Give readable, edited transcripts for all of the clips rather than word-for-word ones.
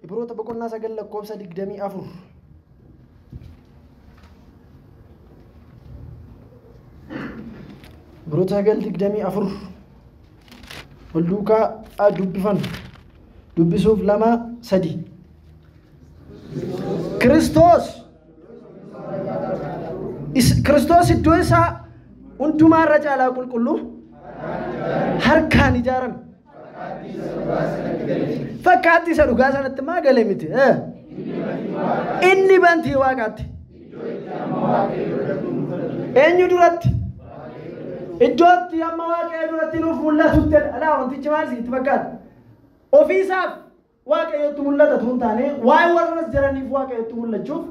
Ibroota boqonnaa 9 lakkoofsa 24. Ibroota 9:24 wal duukaa dubbifan dubbisuuf 2-3 Kiristoos iddoo isaa hundumaa irra caalaa qulqulluu harkaan ijaarame fakkaatti isa dhugaa sanatti maa galee miti inni bantii waaqaatti eenyu duratti iddootti amma waaqayyo duratti nuuf mul'atutti alaa wantichi maal sitti fakkaata ofiisaaf waaqayyotti mul'ata tun taane waa'ee warras jiraniif waaqayyotti mul'achuuf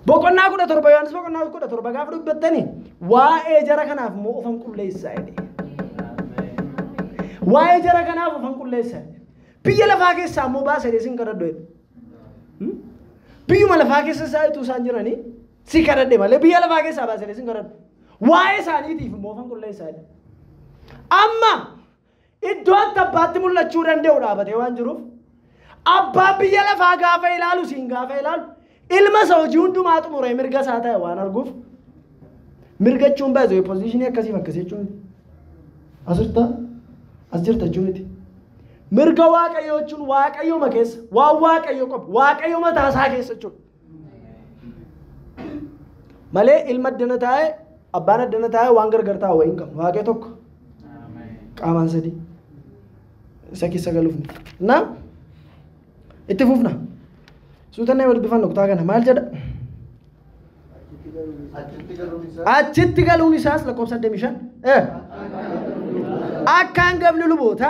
boqonnaa 17 Yohaannis boqonnaa 17 gaafa dubbattani waa'ee jara kanaaf moo ofan qulleessaa jedhe waa'ee jara kanaaf ofan qulleessaa biyya lafaa keessaa moo baasee isin kadhadhu biyyuma lafaa keessa isaatuu isaan jiranii si kadhadhe malee biyya lafaa keessaa baasee isin kadhadhu waa'ee isaaniitiif moo ofan qulleessaa amma iddootti abbaatti mul'achuu danda'u dhaabatee waan jiruuf abbaan biyya lafaa gaafa ilaalu siin gaafa ilaalu ilma isa hojii hundumaa xumuree mirga isaa ta'e waan arguuf mirgachuun baay'ee posiishinii akkasiif akkasii jechuun as jirta jechuun miti mirga waaqayyoo jechuun waaqayyooma keessa waan waaqayyo qabu waaqayyo mataa isaa keessa jechuudha malee ilma addana taa'e abbaan addana taa'e waan gargar taa'u wayiin qabu waaqayyo tokko qaamaan sadii isa keessa galuuf na itti fufna suutannee wal bifan noktaa kana maal jedha achitti galuun isaas lakkoofsa 85 akka hangafni luboota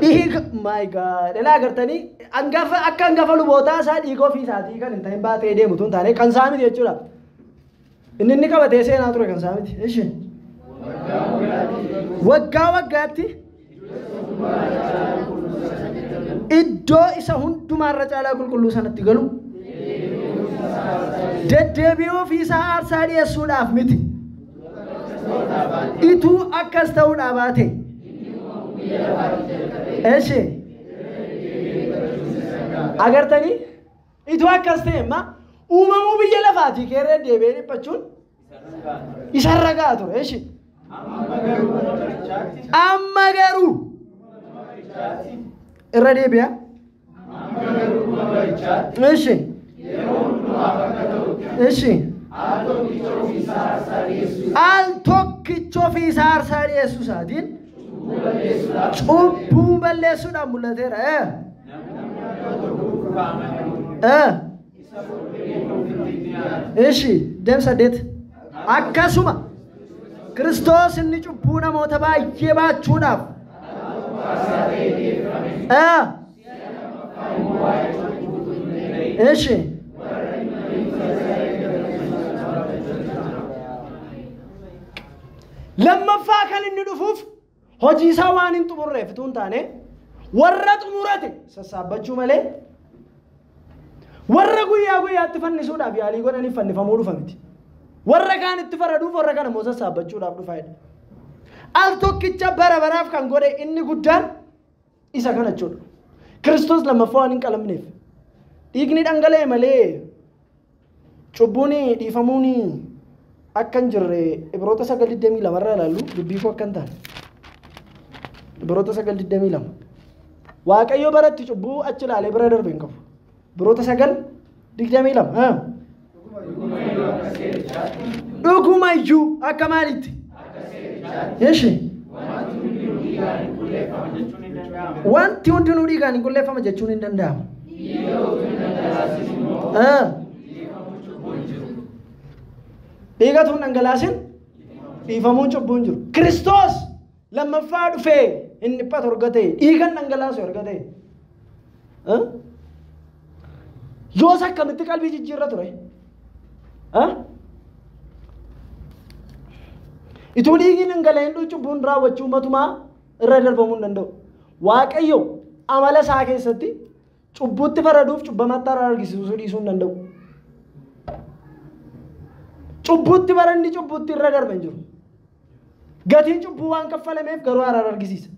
dhiiga my god elaa agartanii akka hangafa lubootaa isaa dhiiga ofii isaatii kan hin ta'in baatee deemu tun taane kan isaa miti jechuudha inni qabatee seenaa ture kan isaa miti ishi waggaa waggaatti iddoo isa hundumaa irra caalaa qulqulluu sanatti galu deddeebi'uu ofii isaa aarsaa dhiyeessuudhaaf miti ituu akkas ta'uudhaa baate eeshe agartanii ituu akkas ta'e amma uumamuu biyya lafaatii keerree deebi'ee dhiphachuun isarra ga'a ture eeshe amma garuu irra deebi'a eeshe eeshe al tokkicha ofii isaa aarsaa dhiyeessuu isaatiin cubbuu balleessuudhaan mul'ateera eeshi deemsa 8 akkasuma Kiristoos inni cubbuu namoota baay'ee baachuudhaaf eeshi lammaffaa kan inni dhufuuf hojii isaa waan hin xumurreef tun taane warra xumurate sassaabbachuu malee warra guyyaa guyyaatti fannisuudhaaf yaalii godhaniif fannifamuu dhufa miti warra kaan itti faraduuf warra kana immoo sassaabbachuudhaaf dhufaadha al tokkicha bara baraaf kan godhe inni guddaan isa kana jechuudha Kiristoos lammaffaa waan hin qalamneef dhiigni dhangala'e malee cubbuun dhiifamuun akka hin jirre Ibroota 9:22 irraa ilaallu dubbii koo akka hin taane Ibroota 9:22 waaqayyo baratti cubbuu achi ilaalee bira darbe hin qabu Ibroota 9:22 dhugumayyuu akka maalitti eeshi wanti hundinuu dhiigaan hin qulleeffama jechuun hin danda'amu dhiigatu hin dhangalaasin dhiifamuun cubbuun jiru Kiristoos lammaffaa dhufee inni dhiphatu erga ta'e dhiigan dhangalaasu erga ta'e yoos akkamitti qalbii jijjiirra ture ituu dhiigni dhangala'een cubbuun raawwachuu matumaa irra darbamuu hin danda'u waaqayyo amala isaa keessatti cubbuutti faraduuf cubbamatti argisiisuu dhiisuu hin danda'u cubbuutti barandi cubbuutti irra darban jiru gatiin cubbuu waan kaffalameef garuu araara argisiisa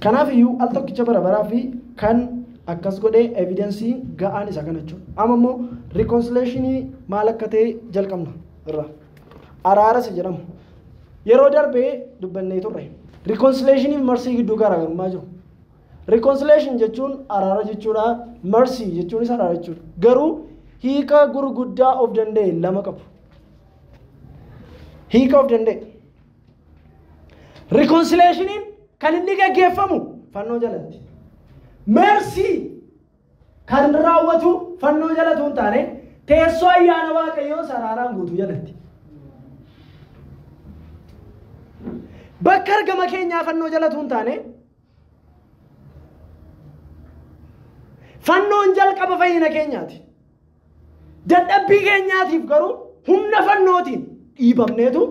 Kanaaf iyyuu al tokkicha bara baraa fi kan akkas godhee evidensii ga'aan isa kana jechuudha. Amma immoo reconciliationii maal akka ta'e jalqabna irra. Araara isa jedhamu. Yeroo darbee dubbannee turre. Reconciliationii fi marsii gidduu garaagarummaa jiru. Reconciliation jechuun araara jechuudha. Marsii jechuunis araara jechuudha. Garuu hiika gurguddaa of danda'e lama qabu. Hiika of danda'e. Reconciliationiin kan inni gaggeeffamu fannoo jalatti. Mercy kan raawwatu fannoo jalatti hin taane teessoo ayyaana Waaqayyoo araaraan guutuu jalatti. Bakka argama keenyaa fannoo jalatti hin taane fannoon jalqaba fayyina keenyaati. Dadhabbii keenyaatiif garuu humna fannootiin dhiibamneetu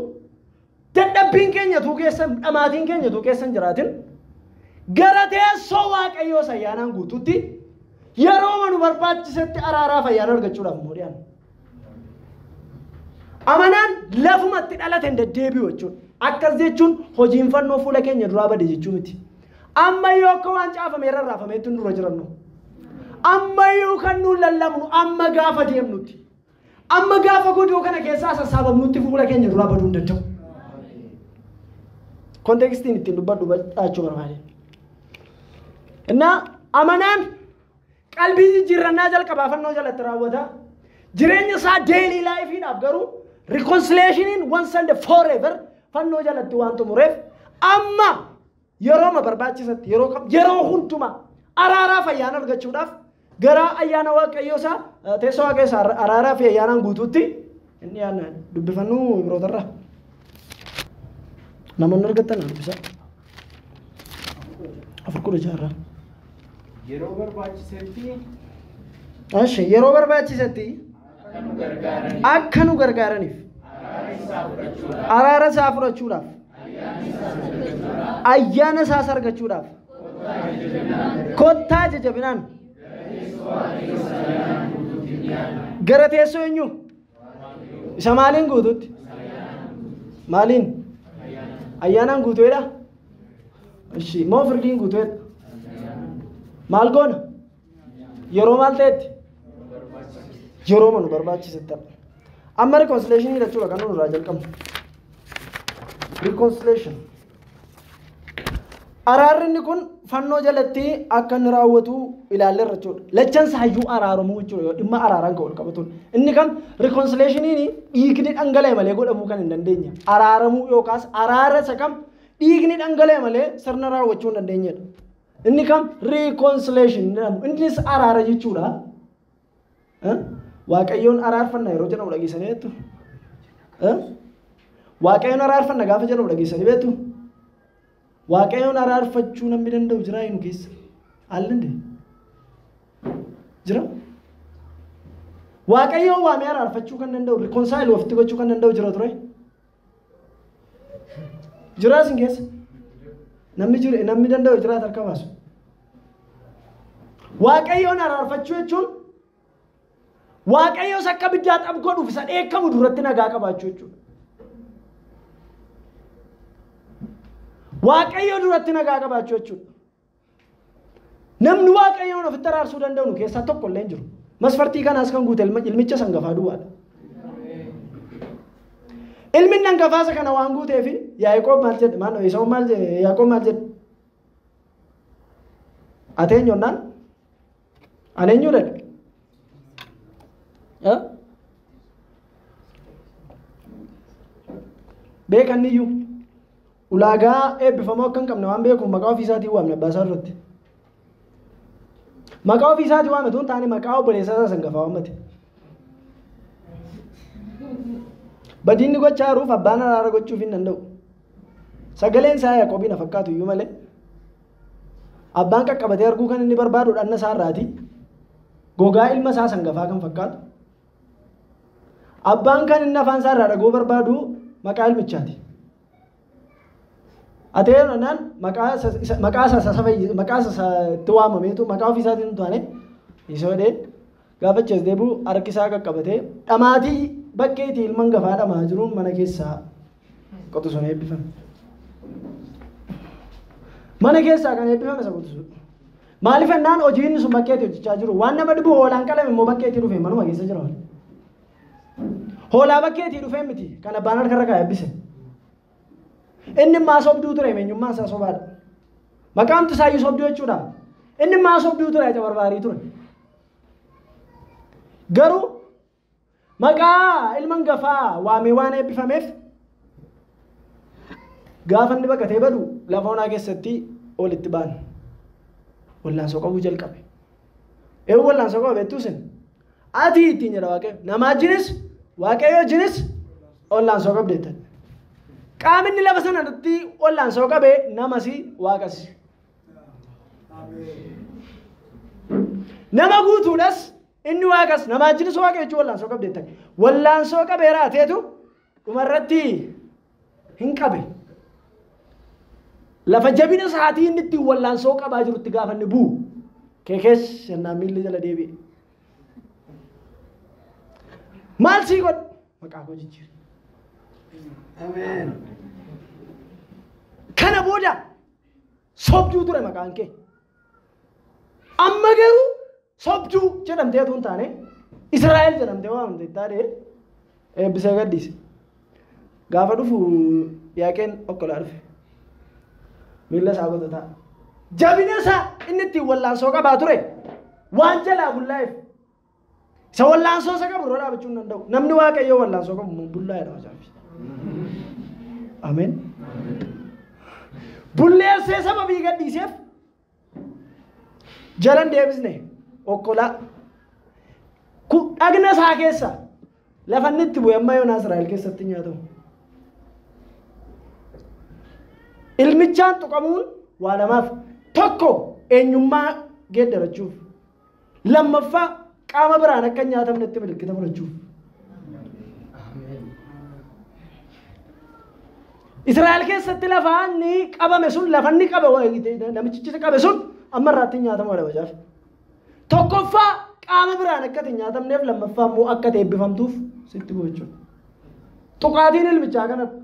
dadhabbiin keenyatu keessan dhamaatiin keenyatu keessan jiraatin gara teessoo Waaqayyoo ayyaanaan guutuutti yeroo manu barbaachisetti araaraa fayyaan argachuudhaaf immoo dhiyaanna. Amanaan lafumatti dhalate hin deddeebi'u jechuudha. Akkas jechuun hojiin fannoo fuula keenya duraa bade jechuu miti. Ammayyuu akka waan caafamee rarraafameetti nurra jirannu. Ammayyuu kan nuun lallabnu amma gaafa deemnutti. Amma gaafa godoo kana keessaa sassaabamnutti fuula keenya duraa baduu hin danda'u. Kontekstiin ittiin dubbadhu baachuu barbaade. Innaa amanaan qalbii jijjiirrannaa jalqabaa fannoo jalatti raawwata. Jireenya isaa daily lifeidhaaf garuu reconciliationiin once and forever fannoo jalatti waan xumureef amma yeroo barbaachisatti yeroo hundumaa araaraa fayyaan argachuudhaaf gara ayyaana Waaqayyoo isaa teessoo Waaqayyoo isaa araaraa fi ayyaanaan guutuutti inni yaadna dubbifannuu birootarraa. Namoonni argattan dubbisa. Afur kudha jaarraa. Yeroo barbaachisetti. Ashe yeroo barbaachisetti akka nu gargaaraniif araara isaa fudhachuudhaaf ayyaana isaas argachuudhaaf kottaa jajabinaan gara teessoo eenyu isa maaliin guutuutti maaliin ayyaanaan guutuudha ishi moo firdiin guutuudha maal goona yeroo maal ta'etti yeroo manu barbaachisetti amma reconciliation jechuudha kan nurraa jalqabnu reconciliation araarri kun fannoo jalatti akka inni raawwatu ilaalleerra jechuudha lachan saayyuu araaramuu jechuudha dhimma araaraan kan wal qabatuun inni kan reconciliationiin dhiigni dhangala'e malee godhamuu kan hin dandeenye araaramuu yookaas araara isa kam dhiigni dhangala'e malee sirna raawwachuu hin dandeenyedha inni kam reconciliation jedhamu innis araara jechuudha Waaqayyoon araarfanna yeroo jedhamu dhageessanii beektu Waaqayyoon araarfanna gaafa jedhamu dhageessanii beektu Waaqayyoon araarfachuu namni danda'u jira inu keessa haalli jira Waaqayyoon waamee araarfachuu kan danda'u reconcile ofitti gochuu kan danda'u jira ture jira isin keessa namni danda'u jira harka baasu Waaqayyoon araarfachuu jechuun Waaqayyoos akka biddaa xab godhuuf isa dheekkamu duratti nagaa qabaachuu jechuudha. Waaqayyoo duratti nagaa qabaachuu jechuudha. Namni Waaqayyoon ofitti araarsuu danda'u keessaa tokko illee hin jiru. Masfartii kanaas kan guute ilmicha sangafaa duwwaadha. Ilmi hangafaasa kana waan guuteef Yaaqoob maal jedhe maal Esaawu maal jedhe Yaaqoob maal jedhe ateenyoonnaan aneenyuu dhadhe. Beekan iyyuu ulaagaa eebbifamoo akka hin qabne waan beekuuf maqaa ofii isaatiin waamne abbaa isaa irratti. Maqaa ofii isaatiin waame tun taane maqaa obboleessa isaa sangafaa waammate. Badiinni gochaa jiruuf abbaan araara gochuuf hin danda'u. Sagaleen isaa Yaaqoobiin na fakkaatu iyyuu malee abbaan qaqqabatee arguu kan inni barbaadu dhanna isaa irraati. Gogaa ilma isaa sangafaa kan fakkaatu. Abbaan kan inni afaan isaa irraa dhagoo barbaadu maqaa ilmichaati. Ateenyaan maqaa isaa itti waamameetu maqaa ofii isaatiin taane isa godhee gaafachaas deebi'u harki isaa qaqqabatee dhamaatii bakkeetii ilma hangafaa dhamaa jiruun mana keessaa qotu sun eebbifame. Mana keessaa kan eebbifame isa qotisudha. Maaliif ennaan hojiin sun bakkeetti hojjechaa jiru waan nama dhibu hoolaan qalame immoo bakkeetti dhufe manuma keessa jira. Hoolaa bakkeetti dhufe miti kan abbaan harkarra kaa'e eebbise. Inni maa sobduu ture eenyummaan isaa sobaadha. Maqaamti isaayyuu sobduu jechuudha. Inni maa sobduu ture aca barbaarii ture. Garuu maqaa ilman gafaa waamee waan eebbifameef gaafa inni baqatee badu lafa onaa keessatti olitti baan wallaansoo qabuu jalqabe. Eewu wallaansoo qaba beektuu sin ati ittiin jedha waaqayyo namaa jinis waaqayyo jinis wallaansoo qabdeettan. Qaamni lafa sanatti wallaansoo qabee namas waaqas. Nama guutuudhas inni waaqas namaa jinis waaqa jechuun wallaansoo qabdeettan. Wallaansoo qabee raateetu dhumarratti hin qabe. Lafa jabina isaatii inni ittiin wallaansoo qabaa jirutti gaafa inni bu'u keekees sirnaan miilli jala deebi'e. Maal sii godhu maqaa koo jijjiirre. Ameen. Kana booda sobduu ture maqaan kee. Amma garuu sobduu jedhamtee tun taane Israa'el jedhamtee waamamte taane eebbisee gaddise. Gaafa dhufu yaaqeen okkolaa dhufe. Miila isaa gototaa. Jabina isaa inni ittiin wallaansoo qabaa ture waan jalaa bullaa'eef. Isa wallaansoo isa qabu irra dhaabachuu hin danda'u. Namni waaqayyoo wallaansoo qabu bullaa'edha macaafi. Ameen. Bulleessee sababii gadhiiseef jalan deebisne okkolaa. Dhagna isaa keessa lafa inni itti bu'e amma yoonaa Israa'el keessatti nyaatamu. Ilmichaan tuqamuun waa lamaaf tokko eenyummaa geeddarachuuf lammaffaa qaama biraan akka hin nyaatamnetti milikkita fudhachuuf. Israa'el keessatti lafaanni qabame sun lafanni qabe namichichi qabe sun amma irraatti nyaatamu dha bajaaf. Tokkoffaa qaama biraan akka hin nyaatamneef lammaffaa immoo akka eebbifamtuuf sitti gochuudha. Tuqaatiin ilmichaa kanadha.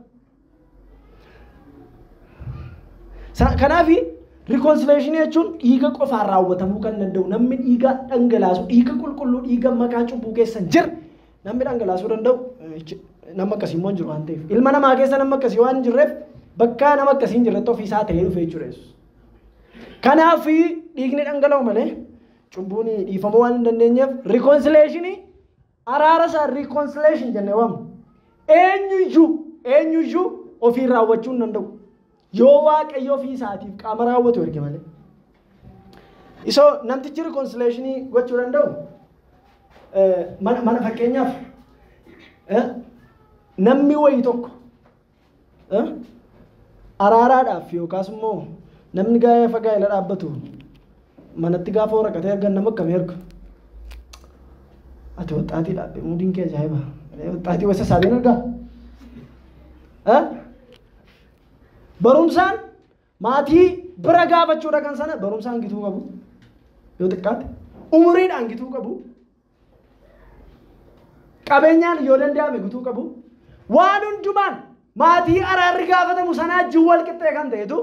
Kanaaf reconciliation jechuun dhiiga qofaan raawwatamuu kan danda'u namni dhiiga dhangalaasu dhiiga qulqulluu dhiiga maqaa cubbuu keessa jira namni dhangalaasuu danda'u nama akkasii immoo hin jiru waan ta'eef ilma namaa keessa nama akkasii waan hin jirreef bakka nama akkasii hin jirretti ofiisaa ta'ee dhufe jechuudha. Kanaaf dhiigni dhangala'u malee cubbuun dhiifamuu waan hin dandeenyeef reconciliation araara isaa reconciliation jennee waamna. Eenyuyyuu ofii raawwachuu hin danda'u. Yoo waaqayyo ofii isaatiif qaama raawwatu erge malee. Isoo namtichi reconciliation gochuu danda'u mana fakkeenyaaf namni wayii tokko araaraadhaaf yookaas immoo namni gaafa gaa'ela dhaabbatu manatti gaafa waraqatee ergan nama akkamii erga. Ati waxxaatii dhaabbee muudiin kee ajaa'iba. Waxxaatii wasa saabeen ergaa. Barumsaan maatii bira gaafachuudha kan sana barumsaan gituu qabu yoo xiqqaate umuriidhaan gituu qabu qabeenyaan yoo danda'ame gituu qabu waan hundumaan maatii araarri gaafatamu sanaa wajjin wal qixxee kan ta'etu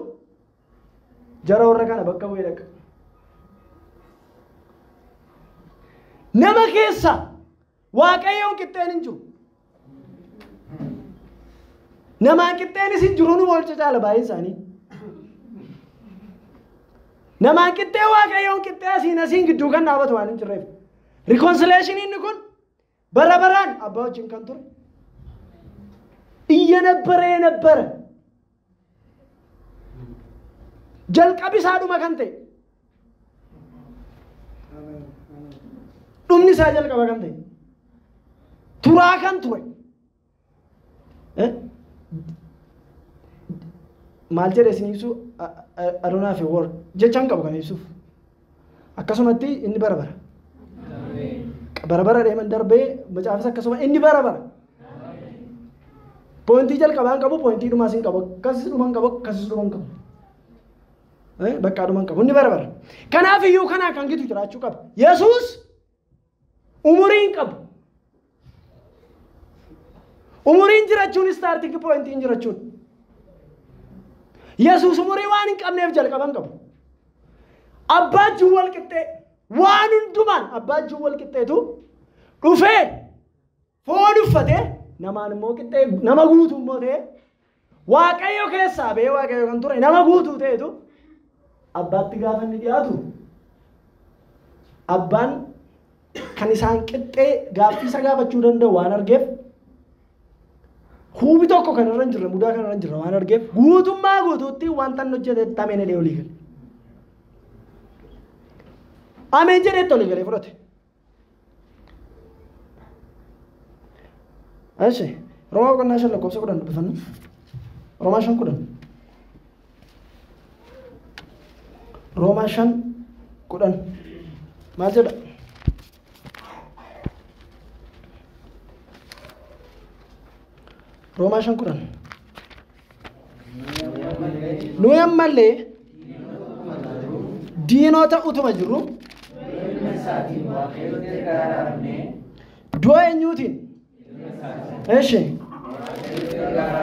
jara warra kana bakka bu'ee dhaqa. Nama keessa waaqayyoon qixxeen hin jiru. Namaan qixxeenis hin jiru nu bolcha caala baay'een isaanii. Namaan qixxee waaqayyoon qixxee asiin gidduu kan dhaabatu waan hin jirreef. Reconciliation inni kun bara baraan abbaa wajjin kan ture. Iyya ነበረ. Jalqabi isaa dhuma kan ta'e. Dhumni isaa jalqaba kan ta'e. Turaa kan ture. Maal jedhe isin ibsu adonaa fi wor jechaan qabu kan ibsuuf akkasumatti inni bara deeman darbee macaafis akkasuma inni bara pointii jalqabaan qabu pointii dhumaas hin qabu akkasis dhuman qabu akkasis dhuman qabu bakka dhuman qabu inni bara kanaaf iyyuu kanaa kan gitu jiraachuu qaba. Yesuus umuriin qabu umuriin jiraachuun starting pointiin jiraachuun Yesuus umurii waan hin qabneef jalqaban qabu. Abbaa jiru wal qixxee waan hundumaan abbaa jiru wal qixxeetu dhufee foon uffatee namaan immoo qixxee nama guutuu immoo ta'e Waaqayyo keessaa bee Waaqayyo kan ture nama guutuu ta'etu abbaatti gaafa inni dhiyaatu abbaan kan isaan qixxee gaaffii isa gaafachuu danda'u waan argeef huubi tokko kan irra hin jirre mudaa kan irra hin jirre waan argeef guutummaa guutuutti wanta inni hojjete tameen hidhee olii gale. Ameen jedheetti olii galee fudhate. Ashi Roomaa boqonnaa 5 lakkoofsa 10 dubbifannu. Roomaa 5:10. Roomaa 5:10. Maal jedha? Roomaa 5:10. Nuyi ammallee diinota utuma jirru du'a eenyuutiin? Eshi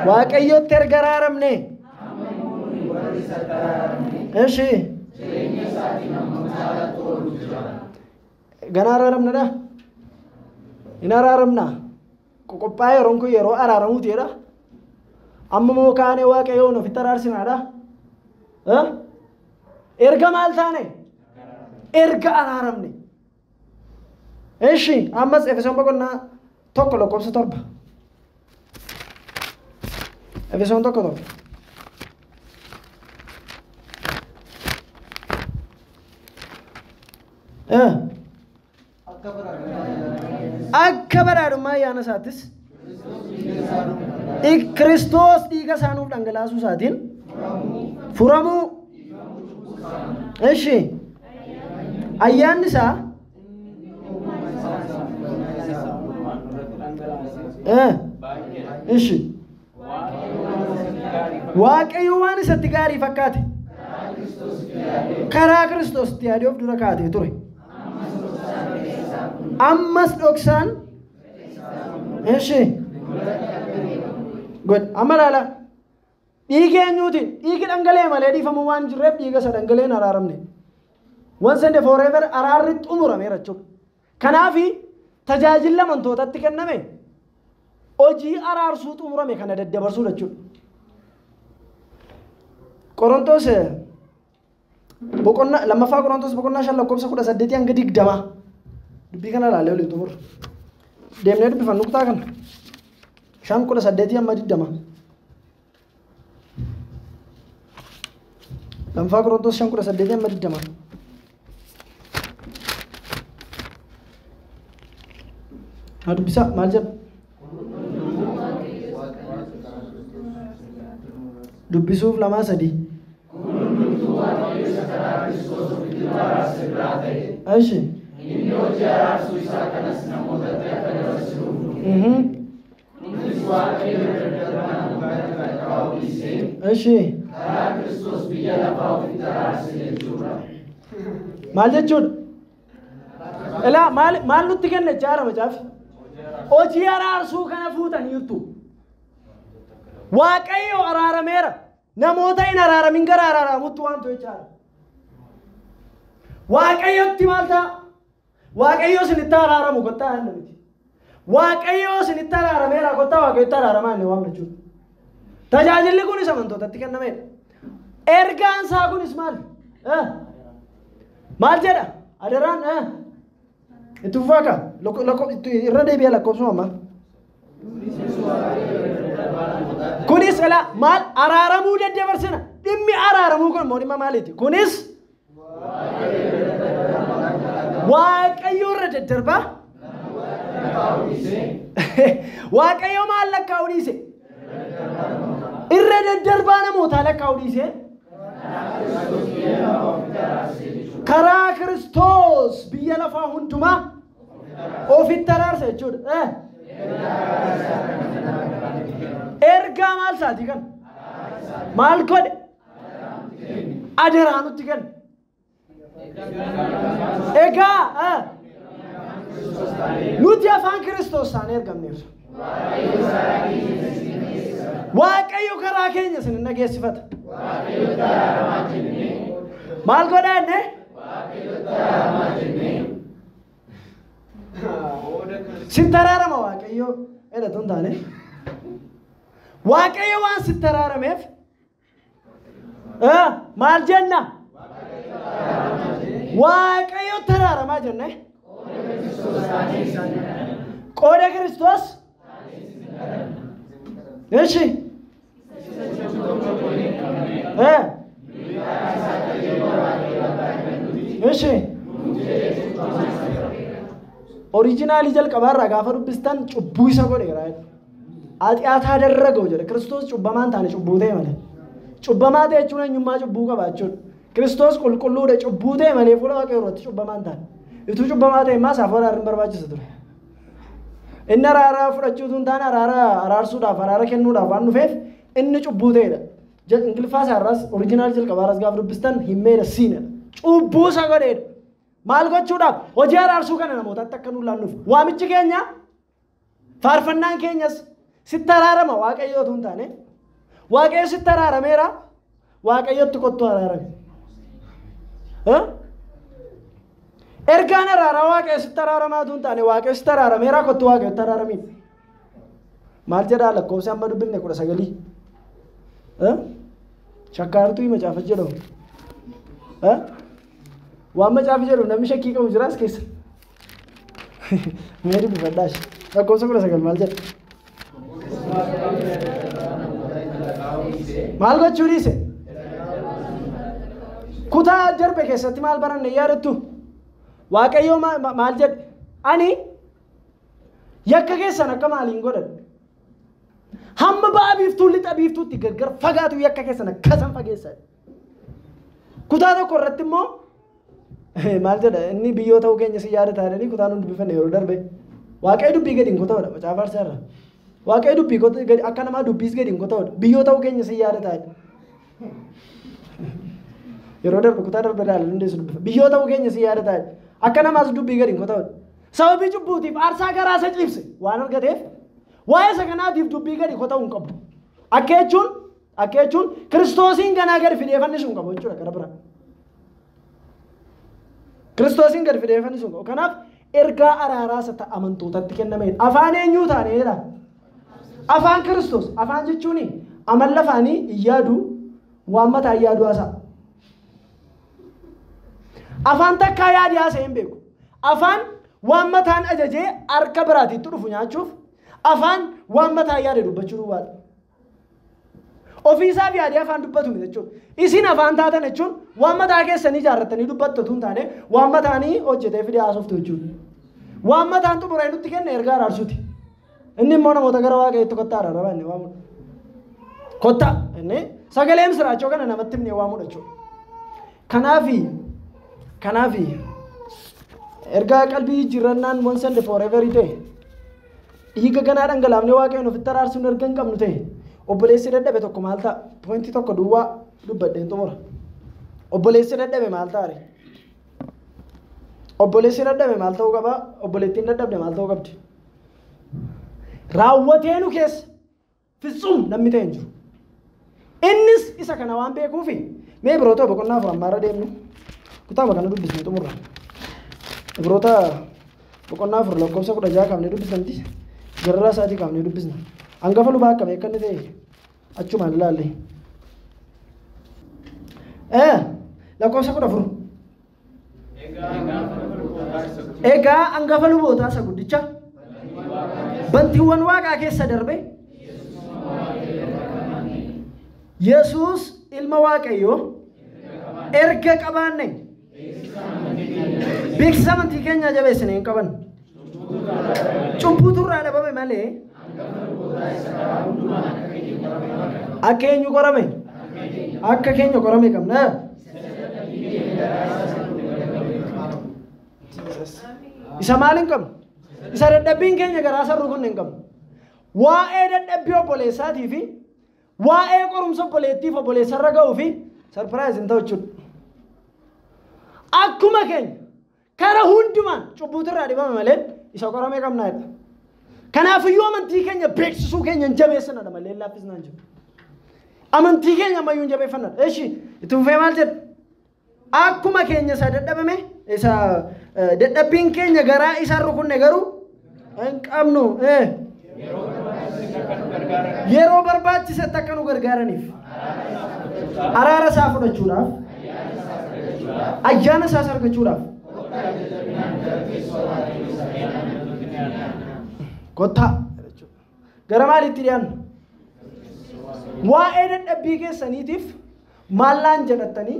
Waaqayyotti erga araaramne eshi gana araaramnedha hin araaramna qoqophaa'ee yeroon kun yeroo araaramuutiidha amma moo kaanee Waaqayyoon ofitti araarsinaadha erga maal taane erga araaramne eshi ammas Efesoon boqonnaa 1 lakkoofsa 7. Efesoon 1:7. Akka badhaadhummaa ayyaana isaattis Kiristoos dhiiga isaanuuf dhangalaasuu isaatiin furamuu eshi ayyaanni isaa eshi Waaqayyo waan isatti gaarii fakkaate karaa Kiristoositti yaadee of dura kaatee ture. Ammas dhoksaan eshi god amma laala dhiigi eenyuutiin dhiigi dhangalee malee dhiifamuu waan jirreef dhiiga isa dhangaleen araaramne. Once and forever araarri xumurameera jechuudha. Kanaafi tajaajila amantootatti kenname hojii araarsuu xumurame kana daddabarsuu jechuudha. Qorontos boqonnaa lammaffaa Qorontos boqonnaa 5 lakkoofsa 18 hanga 20 dubbii kana ilaalee waliin xumur deemnee dubbifannu kutaa kana 5:18 hanga 20 lammaffaa Qorontos 5:18 hanga 20 dubbisa maal jedha dubbisuuf 2-3 Ashi inni hojii araarsuu isaa kanas namootatti akka dabarsuuf nutis Waaqayyo Ashi karaa Kiristoos biyya lafaa ofitti araarse jechuudha. Maal jechuudha? Ilaa maal nutti kenne jaara macaafi? Hojii araarsuu kana fuutaniirtu. Waaqayyo araarameera. Namoota hin araaramin gara araaramutti waan ta'e jechaadha. Waaqayyotti maal ta'a? Waaqayyo isinitti araaramu kottaa hin namiti. Waaqayyo isinitti araarameera kottaa Waaqayyotti araaramaa inni waan jechuudha. Tajaajilli kunis amantootatti kennameedha. Ergaan isaa kunis maal? Maal jedha? Adaraan itti fufaa irra deebi'ee lakkoofsuma ammaa. Kunis maal araaramuu daddabarsina dhimmi araaramuu kun immoo dhimma maaliiti? Kunis Waaqayyo irra daddarbaa Waaqayyo maal lakkaa'uu dhiise? Irra daddarbaa namootaa lakkaa'uu dhiise karaa Kiristoos biyya lafaa hundumaa ofitti araarsa jechuudha. Ergaa maal isaatii kan? Maal godhe? Adaraa nutti kenna. Egaa nuti afaan Kiristoos isaan ergamneef. Waaqayyo karaa keenya isin dhageessifata. Maal godha enne? Sitti araarama Waaqayyo jedhatu hin taane. Waaqayyo waan sitti araarameef maal jenna? Waaqayyo araaramaa jenne. Qooda Kiristoos. Eeshi. Eeshi. Oriijinaalii jalqabaarraa gaafa dubbistan cubbuu isa godheera. Ati adarragoo jedha. Kiristoos cubbamaan taane cubbuu ta'e malee. Cubbamaa ta'e jechuun eenyummaa cubbuu qaba jechuudha. Kiristoos qulqulluudha cubbuu ta'e malee fuula Waaqayyoo irratti cubbamaan taane. Ituu cubbamaa ta'e immoo saafuu araarri hin barbaachisa ture. Inni araaraa fudhachuutu hin taane araarsuudhaaf araara kennuudhaaf waan dhufeef inni cubbuu ta'edha. Ingiliffaa isaarraas oriijinaal jalqabaarraas gaafa dubbistan himmeedha siinadha. Cubbuu isa godheedha. Maal gochuudhaaf hojii araarsuu kana namootatti akka nuun laannuuf waamichi keenya faarfannaan keenyas sitti araarama Waaqayyootu hin taane Waaqayyo sitti araarameera Waaqayyotti kottu araarame. Ergaan araaraa Waaqayyo sitti araaramaatu hin taane Waaqayyo sitti araarameera kottu Waaqayyotti araaramiin. Maal jedhaa lakkoofsi amma dubbifne 19. Shakkaartuu hima caafa jedhamu. Waan macaafi jedhu namni shakkii qabu jiraas keessa. Mee dubbifadhaas. Lakkoofsa 19 maal jedha? Maal gochuu dhiise? Kutaa darbe keessatti maal baranne yaadattu? Waaqayyoo maal jedhe? Ani yakka keessan akka maaliin godhan? Hamma ba'a biiftuu lixa biiftuutti gargar fagaatu yakka keessan akkasan fageessan. Kutaa tokko irratti immoo maal jedha inni biyyoo ta'uu keenya si yaadata jedhanii kutaan hundi bifanne yeroo darbe. Waaqayyo dubbii gadi hin kutaa'udha macaafa arsaarra. Waaqayyo dubbii gadi akka namaa dubbiis gadi hin kutaa'udha. Biyyoo ta'uu keenya si yaadata jedha. Yeroo darbe kutaa darbe ilaalan hundeessu dubbifa. Biyyoo ta'uu keenya si yaadata jedha. Akka namaas dubbii gadi hin kutaa'udha. Sababii cubbuutiif aarsaa garaa isa ciibse waan argateef waa'ee isa kanaatiif dubbii gadi kutaa'uu hin qabu. Akka jechuun Kiristoosiin ganaa gadi fideeffannisuun qabu jechuudha gara biraa. Kiristoosiin gadi fideeffannisuun qabu. Kanaaf ergaa araaraa isa amantootatti kennamedha. Afaan eenyuu taaneedha? Afaan Kiristoos. Afaan jechuun amala afaanii iyyaadu waan mataa iyyaadu haasa'a. Afaan takkaa yaadi haasa'e hin beeku. Afaan waan mataan ajajee harka biraatiitti dhufu nyaachuuf afaan waan mataa yaade dubbachuu duwwaadha. Ofiisaaf yaadee afaan dubbatu jechuudha. Isin afaan taatan jechuun waan mataa keessanii ijaarrattanii dubbattu tun taane waan mataanii hojjetee fidee haasoftu jechuudha. Waan mataan xumuree nutti kenna ergaa araarsuuti. Inni immoo namoota gara Waaqayyootti kottaa araarama inni waamudha. Kottaa inni sagalee misiraachoo kana namatti himnee waamudha jechuudha. Kanaafi ergaa qalbii jijjiirrannaan one send forever ta'e dhiiga ganaa dhangalaafnee Waaqayyoon ofitti araarsuun erga hin qabnu ta'e obboleessi dadhabe tokko maal ta'a? Pointii tokko duwwaa dubbadheen xumura. Obboleessi dadhabe maal ta'a? Obboleessi dadhabe maal ta'uu qaba? Obboleettiin dadhabde maal ta'uu qabdi? Raawwateenu keessa fitsum namni ta'e hin jiru. Innis isa kana waan beekuufi mee biroota boqonnaa afur ammaarra deemnu kutaaba kana dubbisne xumurra. Biroota boqonnaa afur lakkoofsa 16 kaafnee dubbisanti jarraa isaatii kaafnee dubbisna. Hangafa lubaa akka beekanne ta'e achumaan ilaalle. Lakkoofsa 14. Egaa hangafa lubootaa isa guddicha bantiiwwan waaqaa keessa darbe Yesuus ilma Waaqayyoo erga qabaanne beeksisa amantii keenya jabeessine hin qaban. Cubbuutu irraa dhabame malee akka eenyu qorame? Akka keenya qorame qabna. Isa maal hin qabnu? Isa dadhabbiin keenya garaa sarruu kun hin qabnu. Waa'ee dadhabbii obboleessaatii fi waa'ee qorumsa obboleettiif obboleessarra ga'uu fi sarpiraayiz hin ta'u jechuudha. Akkuma keenya kara hundumaan cubbuutu irraa dhibame malee isa qorame qabnaa jedha. Kanaafiyyuu amantii keenya beeksisuu keenya hin jabeessinadha malee laaffisnaan jiru. amantii keenya ammayyuu jabeeffannaa. Eeshi itti fufee maal jedha? Akkuma keenya isa dadhabame isa dadhabbiin keenya garaa isaan rukunne garuu hin qabnu. Yeroo barbaachisetti akka nu gargaaraniif araara isaa fudhachuudhaaf ayyaana isaas argachuudhaaf kottaa gara maaliitti dhiyaannu? Waa'ee dadhabbii keessaniitiif maallaan jedhattanii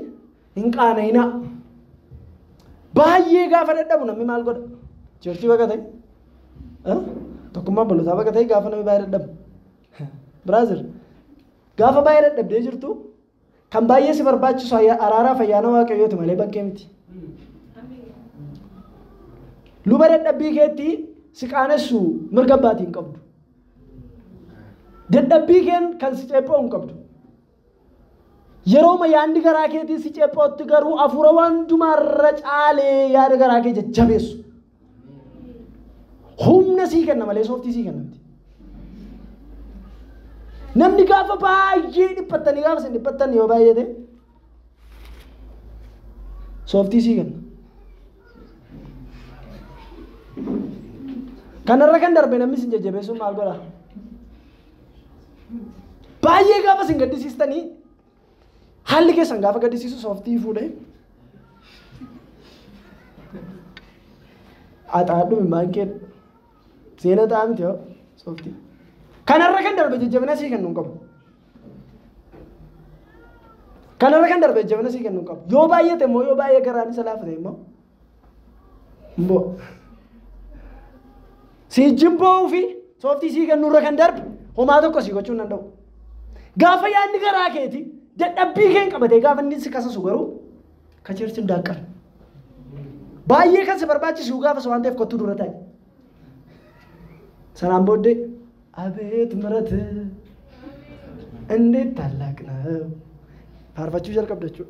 hin qaana'inaa. Baay'ee gaafa dadhabu namni maal godha? Churchii baqatee tokkummaa balotaa baqatee gaafa namni baay'ee dadhabu. Biraazil gaafa baay'ee dadhabdee jirtu kan baay'ee si barbaachisu araaraa fayyaana waaqayyooti malee bakkee miti. Luba dadhabbii keetti si qaanessu mirga abbaatiin qabdu. Dadhabbii keen kan si ceephoo hin qabdu. Yeroo yaadni garaa keetii si ceephootti garuu hafuura wandumaarra caalee yaada garaa kee jajjabeessu. Humna sii kenna malee sooftii sii kennamti. Namni gaafa baay'ee dhiphattanii gaafa isin dhiphattan yoo baay'ate sooftii sii kenna. Kanarra kan darbe namni isin jajjabeessuun maal godha? Baay'ee gaafa isin gaddisiistanii haalli keessan gaafa gaddisiisu sooftii fuudhee axaadhu immaan kee seena ta'a miti yoo sooftii. Kanarra kan darbe jajjabina sii kennu hin qabu. Kanarra kan darbe jajjabina sii kennu hin qabu. Yoo baay'ate immoo yoo baay'ee garaan isa laafate immoo sii jibboo fi sooftii sii kennurra kan darbe homaa tokko sii gochuu hin danda'u. Gaafa yaadni garaa keeti dadhabbii keen qabatee gaafa inni si kasasu garuu ka cheerchiin daaqqara. Baay'ee kan si barbaachisu gaafa waan ta'eef kottuu dura taa'e. Sanaan booddee አቤት ምሕረት እንዴት ታላቅ ነው ፋርፋችሁ ጀልቀብዳችሁ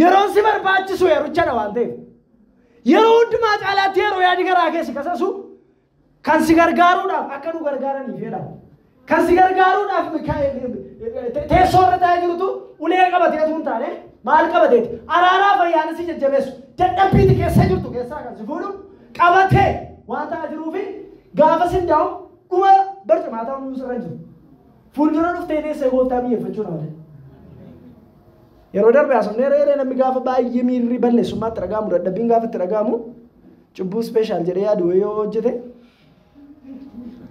የሮን ሲበርባችሁ የሩቻ ነው አንተ የሮን ድማ ጫላት የሮ ያዲገራ ከሲ ከሰሱ ካን ሲገርጋሩዳ አከኑ ገርጋራን ይፈዳ ካን ሲገርጋሩዳ ተሶረታ ይሩቱ ኡሌ ቀበቴቱን ታኔ ማል ቀበቴት አራራ ፈያን ሲጀጀበሱ ተደብት ከሰጅርቱ ከሳ ከዝፉሉ ቀበቴ wanta ajiruufi gaafa sindaa'u dhuma barcumaataa hunduu sirra jiru. Fuuldura dhuftee teessee gooftaa mi'eeffachuu nama. Yeroo darbe asomnee reeree namni gaafa baay'ee miirri balleessummaatti dhagaamu dadhabbiin gaafa itti dhagaamu cubbuu speeshaal jedhee yaadu yoo hojjete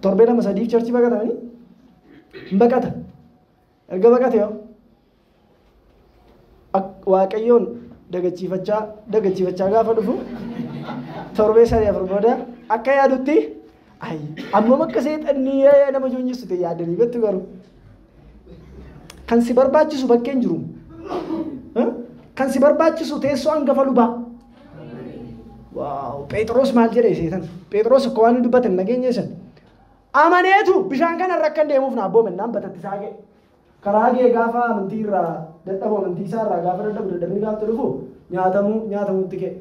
torbee lama sadiif charchii baqatanii hin baqata. Erga baqate yoo waaqayyoon dagachiifachaa gaafa dhufu torbee sadii afur booda akka yaadutti ay amma makka seexannii nama joonyisu ta'e yaadanii bettu garuu kan si barbaachisu bakkeen jiru kan si barbaachisu teessoo hangafa lubaa. Waaw Phexros maal jedhe seetan Phexros akka waan dubbatan nageenya isan amaneetu bishaan kana rakkan deemuuf na abboo mennaan batattisaa gee karaa gee gaafa amantii irraa dadhaboo amantii isaa irraa gaafa dadhabni gaafa dhufu nyaatamutti kee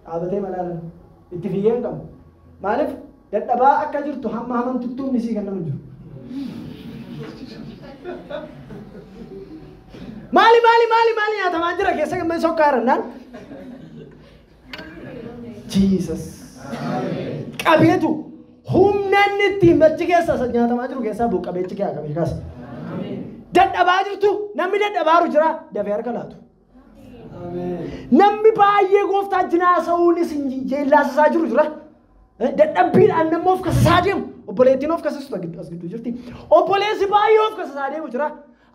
dhaabatee malaalan itti fiyyeen qabu. Maaliif dadhabaa akka jirtu hamma hamantuttuun isii kan nama jiru. Maali nyaatamaa jira keessa gammee sokkaarannaan. Jesus. Qabeetu humna inni ittiin bachi keessa nyaatamaa jiru keessaa bu'u qabeechi kee qabee kaasa. Dadhabaa jirtu namni dadhabaaru jira dafee harka laatu. Namni baay'ee gooftaa jinaasa'uun isin jeellaasisaa jiru jira. Dadhabbiidhaan namni of kasasaa deemu obboleettiin of kasasutu as gidduu jirti. Obboleessi baay'ee of kasasaa deemu jira.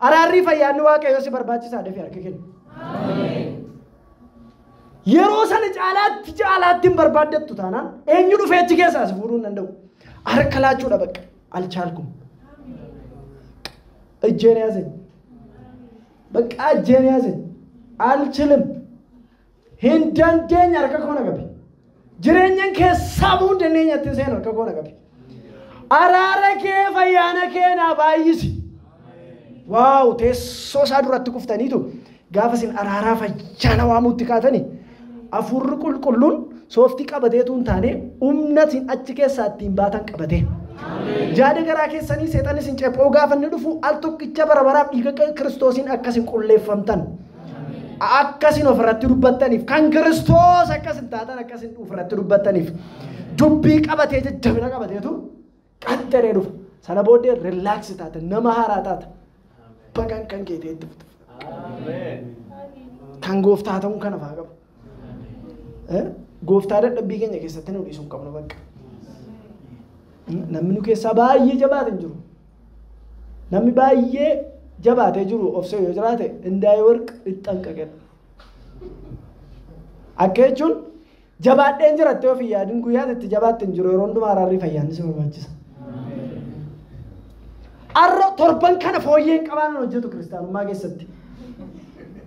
Araarri fayyaanni waaqayyoo si barbaachisaa dafee harka kenna. Yeroo sana caalaatti hin barbaaddattu taanaan eenyu dhufee achi keessaa si fuudhuu hin danda'u. Harka laachuudha bakka alchaalkum. Ejjeen yaazeen. Bakka ejjeen yaazeen. Alchilim. Hin dandeenya harka koona qabi. Jireenyan keessaa bu'uu dandeenya ittiin seenu harka koona qabi. Araara kee fayyaana kee naa baay'isi. Waaw teessoo isaa duratti kuftaniitu gaafa isin araaraa fayyaana waamuutti kaatanii hafuurri qulqulluun sooftii qabateetu hin taane humna isin achi keessaa ittiin baatan qabatee Jaada garaa keessanii seexanis hin cephoo gaafa inni dhufu al tokkicha bara baraaf dhiiga Kiristoosiin akkasin qulleeffamtan. Akkasin ofirratti dubbattaniif kan Kiristoos akkasin taatan akkasin ofirratti dubbattaniif dubbii qabatee jajjabina qabateetu qaxxaree dhufa. Sana booddee riilaaksii taata nama haaraa taata. Bagaan kan keetee itti fuftu. Kan gooftaa ta'uun kana fa'aa qaba. Gooftaa dadhabbii keenya keessatti nu dhiisuu hin qabnu bakka. Namni nu keessaa baay'ee jabaate hin jiru. Namni baay'ee jabaatee jiru obsee yoo jiraate indaa'ee warqa ixxanqaqedha. Akka jechuun jabaadheen jirattee ofii yaadin guyyaatti itti jabaatte hin jiru yeroo hundumaa araarrii fayyaanni si barbaachisa. Arra torban kana fooyyeen qabaan hojjetu kiristaanummaa keessatti.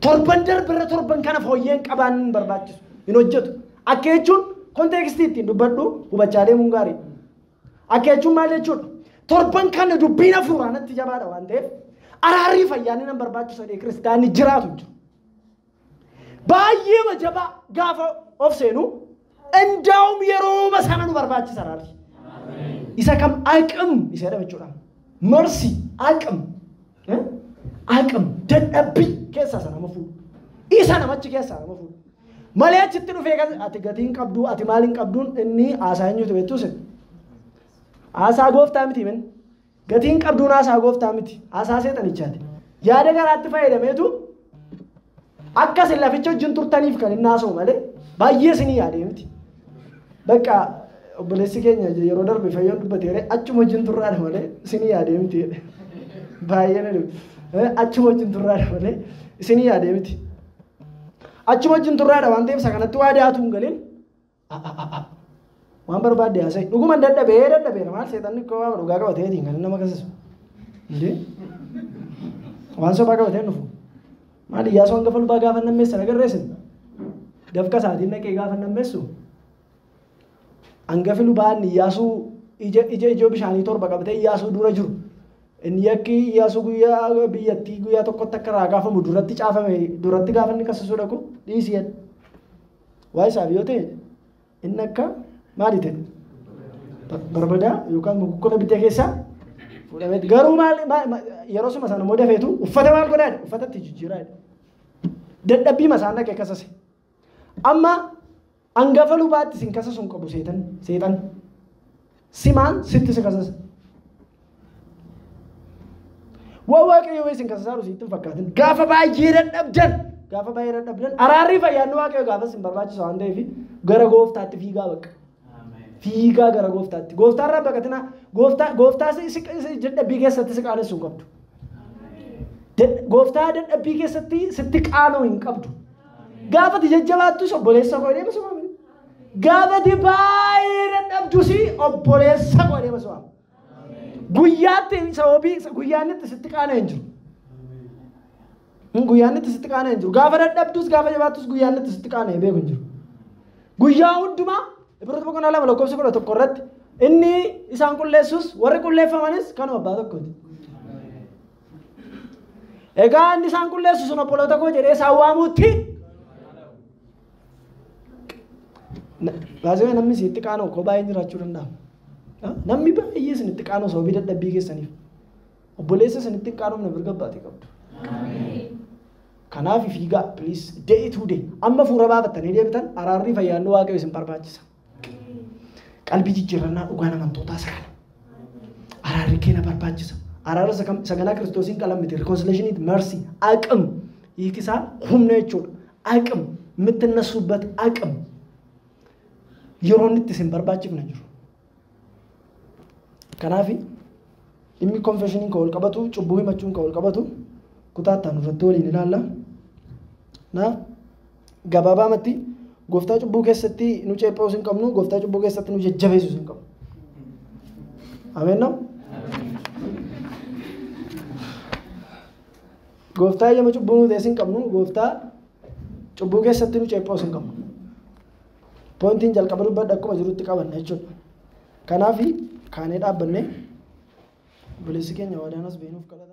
Torban darbirra torban kana fooyyeen qabaan hin barbaachisu hin hojjetu. Akka jechuun konteekstii ittiin dubbadhu hubachaa deemuun gaarii. Akka jechuun maal jechuudha? Torban kana dubbiin hafuuraanatti jabaadha waan ta'eef araarrii fayyaanni nan barbaachisu kiristaanni jiraatu jiru. Baay'ee jabaa gaafa of seenu indaa'um yeroo sana nu barbaachisa araarri. Isa kam aqam isa jedhama jechuudha. Mercy aqam dadhabbii keessaa sana nama fuudhu. Isa namachi keessaa nama fuudhu. Malee achitti dhufee ati gatiin qabdu ati maaliin qabduun inni haasaa eenyuutu beektus haasaa gooftaa miti min gatiin qabduun haasaa gooftaa miti haasaa seexanichaati. Yaada garaatti fayyadameetu akkasin laficha wajjin turtaniif kan inni haasa'u malee baay'ee isinii yaadee miti. Bakka obboleessi keenya yeroo darbe fayyoon dubbateere achuma wajjin turraadha malee isinii yaadee miti. Baay'ee achuma wajjin turraadha malee isinii yaadee miti. Achuma wajjin turraadha waan ta'eef isa kanatti waa dhiyaatu hin galin. Waan barbaadde haasa'e dhuguma dadhabee maal seexanni koo waa dhugaa qabateetiin kan nama kasisu. Waan sobaa qabatee dhufu. Maal Iyyaasuu hangafa lubaa gaafa nammeessa nagarreessin. Dafqa isaatiin naqee gaafa nammeessu. Hangafi lubaan Iyyaasuu ija bishaanii torba qabatee Iyyaasuu dura jiru. Inni yakki Iyyaasuu guyyaa biyyattii guyyaa tokkotti akka irraa gaafamu duratti caafame duratti gaafa inni kassisuu dhaqu dhiisiyadha. Waa isaaf yoo ta'e inni akka maali ta'e barbadaa yookaan mukkuna bittee keessaa fuudhamee garuu maal yeroo suma sana immoo dafeetu uffata maal godhaadha uffatatti jijjiiraadha. Dadhabbii masaan dhaqee kasase. Amma hangafa lubaatti sin kasasu hin qabu seexan. Simaan sitti si kasasa. Waan waaqayyoo sin kasasaa sitti hin fakkaatin. Gaafa baay'ee dadhabdan araarrii fayyaanni waaqayyoo gaafa sin barbaachisu waan ta'eef gara gooftaatti fiigaa bakka. Fiigaa gara gooftaatti. Gooftaarraa baqatina gooftaa dadhabbii keessatti si qaanessu hin qabdu. Gooftaa dadhabbii keessatti sitti qaanoo hin qabdu. Gaafati jajjabaattus obboleessa koo deema sumaami. Gaafati baay'ee dadhabdus obboleessa koo deema sumaami. Guyyaatti sababii guyyaannitti sitti qaanaa hin jiru. Guyyaannitti sitti qaanaa hin jiru. Gaafa dadhabdus gaafa jabaattus guyyaannitti sitti qaanaa hin beeku hin jiru. Guyyaa hundumaa Ibrahima boqonnaa 2 lakkoofsa 11 irratti inni isaan qulleessus warri qulleeffamanis kanuma abbaa tokkooti. Egaa inni isaan qulleessu sun obboloota koo jedhee isaan waamuutti. Baasii namni sitti qaanoo koo baay'ee jiraachuu danda'a. Namni baay'ee sinitti qaanoo sababii dadhabbii keessaniif. Obboleessa sinitti qaanoomne mirga baatee qabdu. Kanaaf fiigaa please day to day amma fuula baafattanii deebitan araarrii fayyaanni waaqayyo isin barbaachisa. Qalbii jijjiirannaa dhugaa namantootaa sakala. Araarri keenya barbaachisa. Araarri saganaa Kiristoosiin qalamite reconciliation mercy aqam hiikisaa humna jechuudha. Aqam የምትነሱበት አቅም የሮንት ሲም በርባጭፍ ነው ጅሩ ከናፊ ኢሚ ኮንፌሽኒንግ ከወል ቀበቱ ጭቡይ መቹን ከወል ቀበቱ ኩታታኑ ረቶሊ ይላላ ና ገባባ መቲ ጎፍታ ጭቡ ከሰቲ ኑ ጨጳውስን ቀምኑ ጎፍታ ጭቡ ከሰቲ ኑ ጀጀበሱስን ቀም አሜን ነው ጎፍታ የመጭቡኑ ደስን ቀምኑ ጎፍታ ጭቡ ከሰቲ ኑ ጨጳውስን ቀም ፖንቲን jalqabaduበት ደቆ መጅሩት ቀበነ እቹ ከናፊ ካኔ ዳበነ ብለስከኛ ወዳናስ በይኑፍ ከለዳ